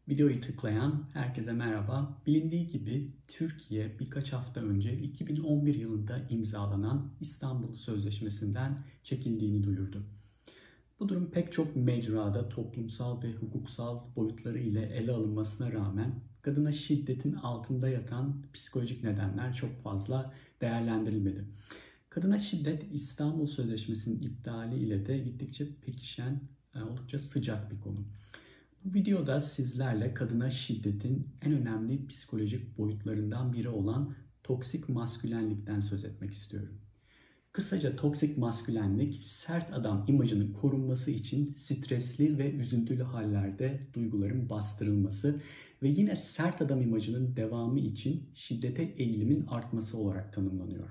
Videoyu tıklayan herkese merhaba. Bilindiği gibi Türkiye birkaç hafta önce 2011 yılında imzalanan İstanbul Sözleşmesi'nden çekildiğini duyurdu. Bu durum pek çok mecrada toplumsal ve hukuksal boyutları ile ele alınmasına rağmen kadına şiddetin altında yatan psikolojik nedenler çok fazla değerlendirilmedi. Kadına şiddet İstanbul Sözleşmesi'nin iptali ile de gittikçe pekişen, oldukça sıcak bir konu. Bu videoda sizlerle kadına şiddetin en önemli psikolojik boyutlarından biri olan toksik maskülenlikten söz etmek istiyorum. Kısaca toksik maskülenlik, sert adam imajının korunması için stresli ve üzüntülü hallerde duyguların bastırılması ve yine sert adam imajının devamı için şiddete eğilimin artması olarak tanımlanıyor.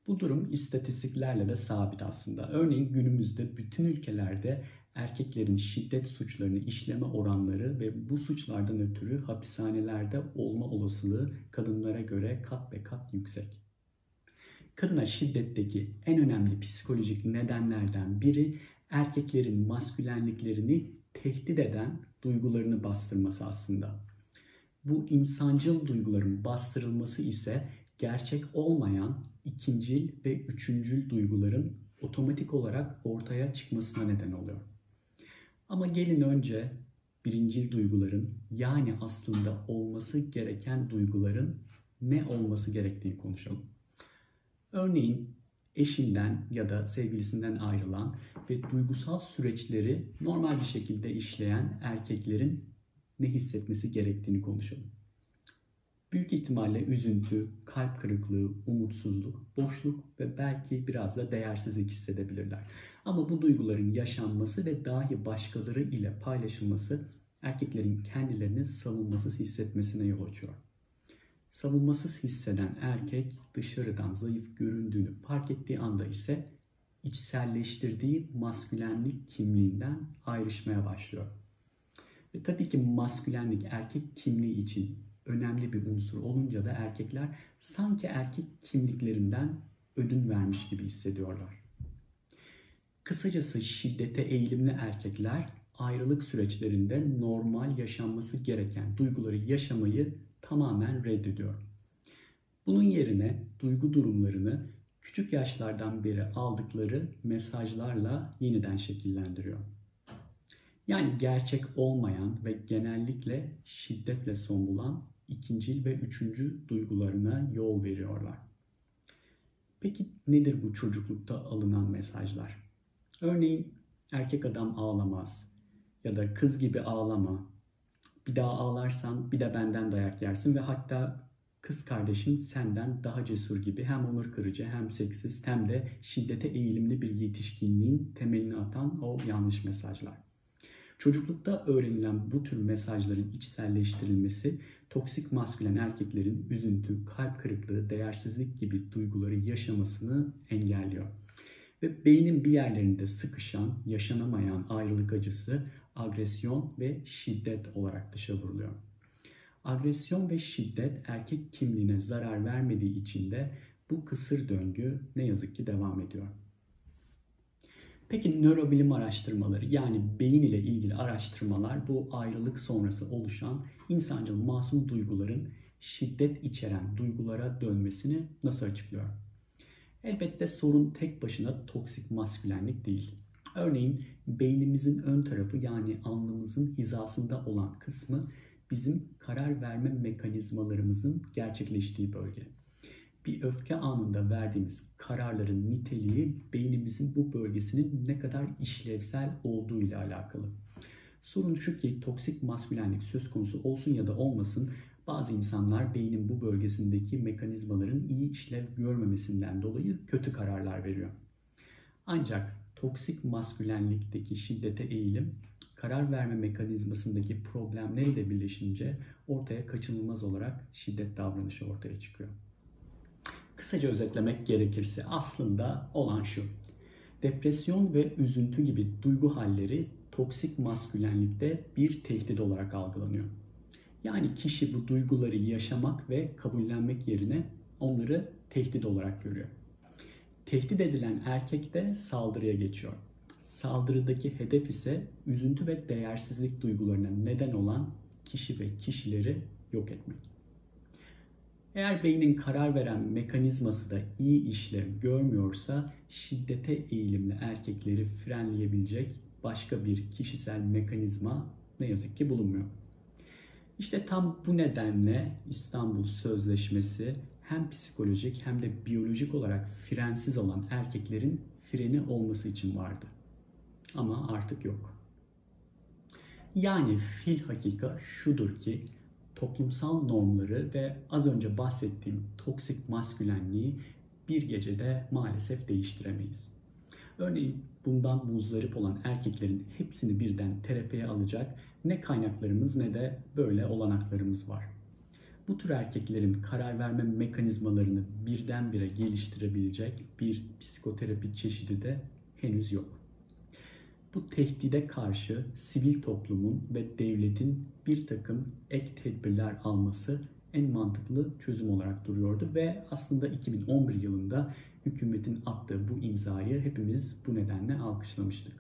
Bu durum istatistiklerle de sabit aslında. Örneğin günümüzde bütün ülkelerde erkeklerin şiddet suçlarını işleme oranları ve bu suçlardan ötürü hapishanelerde olma olasılığı kadınlara göre kat be kat yüksek. Kadına şiddetteki en önemli psikolojik nedenlerden biri erkeklerin maskülenliklerini tehdit eden duygularını bastırması aslında. Bu insancıl duyguların bastırılması ise gerçek olmayan ikincil ve üçüncül duyguların otomatik olarak ortaya çıkmasına neden oluyor. Ama gelin önce birincil duyguların, yani aslında olması gereken duyguların ne olması gerektiğini konuşalım. Örneğin eşinden ya da sevgilisinden ayrılan ve duygusal süreçleri normal bir şekilde işleyen erkeklerin ne hissetmesi gerektiğini konuşalım. Büyük ihtimalle üzüntü, kalp kırıklığı, umutsuzluk, boşluk ve belki biraz da değersizlik hissedebilirler. Ama bu duyguların yaşanması ve dahi başkaları ile paylaşılması erkeklerin kendilerini savunmasız hissetmesine yol açıyor. Savunmasız hisseden erkek dışarıdan zayıf göründüğünü fark ettiği anda ise içselleştirdiği maskülenlik kimliğinden ayrışmaya başlıyor. Ve tabii ki maskülenlik erkek kimliği için önemli bir unsur olunca da erkekler sanki erkek kimliklerinden ödün vermiş gibi hissediyorlar. Kısacası şiddete eğilimli erkekler ayrılık süreçlerinde normal yaşanması gereken duyguları yaşamayı tamamen reddediyor. Bunun yerine duygu durumlarını küçük yaşlardan beri aldıkları mesajlarla yeniden şekillendiriyor. Yani gerçek olmayan ve genellikle şiddetle son bulan ikincil ve üçüncü duygularına yol veriyorlar. Peki nedir bu çocuklukta alınan mesajlar? Örneğin erkek adam ağlamaz ya da kız gibi ağlama, bir daha ağlarsan bir de benden dayak yersin ve hatta kız kardeşin senden daha cesur gibi hem onur kırıcı hem seksist hem de şiddete eğilimli bir yetişkinliğin temelini atan o yanlış mesajlar. Çocuklukta öğrenilen bu tür mesajların içselleştirilmesi toksik maskülen erkeklerin üzüntü, kalp kırıklığı, değersizlik gibi duyguları yaşamasını engelliyor. Ve beynin bir yerlerinde sıkışan, yaşanamayan ayrılık acısı agresyon ve şiddet olarak dışa vuruluyor. Agresyon ve şiddet erkek kimliğine zarar vermediği için de bu kısır döngü ne yazık ki devam ediyor. Peki nörobilim araştırmaları, yani beyin ile ilgili araştırmalar bu ayrılık sonrası oluşan insancıl masum duyguların şiddet içeren duygulara dönmesini nasıl açıklıyor? Elbette sorun tek başına toksik maskülenlik değil. Örneğin beynimizin ön tarafı, yani alnımızın hizasında olan kısmı bizim karar verme mekanizmalarımızın gerçekleştiği bölge. Bir öfke anında verdiğimiz kararların niteliği beynimizin bu bölgesinin ne kadar işlevsel olduğu ile alakalı. Sorun şu ki toksik maskülenlik söz konusu olsun ya da olmasın, bazı insanlar beynin bu bölgesindeki mekanizmaların iyi işlev görmemesinden dolayı kötü kararlar veriyor. Ancak toksik maskülenlikteki şiddete eğilim, karar verme mekanizmasındaki problemleri de birleşince ortaya kaçınılmaz olarak şiddet davranışı ortaya çıkıyor. Kısaca özetlemek gerekirse aslında olan şu: depresyon ve üzüntü gibi duygu halleri toksik maskülenlikte bir tehdit olarak algılanıyor. Yani kişi bu duyguları yaşamak ve kabullenmek yerine onları tehdit olarak görüyor. Tehdit edilen erkek de saldırıya geçiyor. Saldırıdaki hedef ise üzüntü ve değersizlik duygularına neden olan kişi ve kişileri yok etmek. Eğer beynin karar veren mekanizması da iyi işlev görmüyorsa şiddete eğilimli erkekleri frenleyebilecek başka bir kişisel mekanizma ne yazık ki bulunmuyor. İşte tam bu nedenle İstanbul Sözleşmesi hem psikolojik hem de biyolojik olarak frensiz olan erkeklerin freni olması için vardı. Ama artık yok. Yani filhakika şudur ki toplumsal normları ve az önce bahsettiğim toksik maskülenliği bir gecede maalesef değiştiremeyiz. Örneğin bundan muzdarip olan erkeklerin hepsini birden terapiye alacak ne kaynaklarımız ne de böyle olanaklarımız var. Bu tür erkeklerin karar verme mekanizmalarını birdenbire geliştirebilecek bir psikoterapi çeşidi de henüz yok. Bu tehdide karşı sivil toplumun ve devletin bir takım ek tedbirler alması en mantıklı çözüm olarak duruyordu ve aslında 2011 yılında hükümetin attığı bu imzayı hepimiz bu nedenle alkışlamıştık.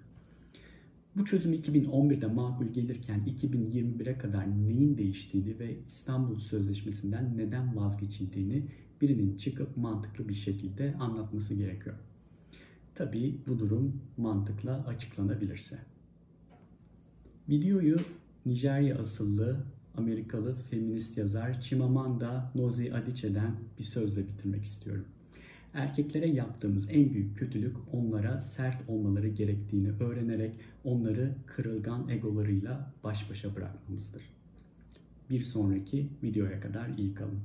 Bu çözüm 2011'de makul gelirken 2021'e kadar neyin değiştiğini ve İstanbul Sözleşmesi'nden neden vazgeçildiğini birinin çıkıp mantıklı bir şekilde anlatması gerekiyor. Tabii bu durum mantıkla açıklanabilirse. Videoyu Nijerya asıllı Amerikalı feminist yazar Chimamanda Ngozi Adichie'den bir sözle bitirmek istiyorum. Erkeklere yaptığımız en büyük kötülük onlara sert olmaları gerektiğini öğrenerek onları kırılgan egolarıyla baş başa bırakmamızdır. Bir sonraki videoya kadar iyi kalın.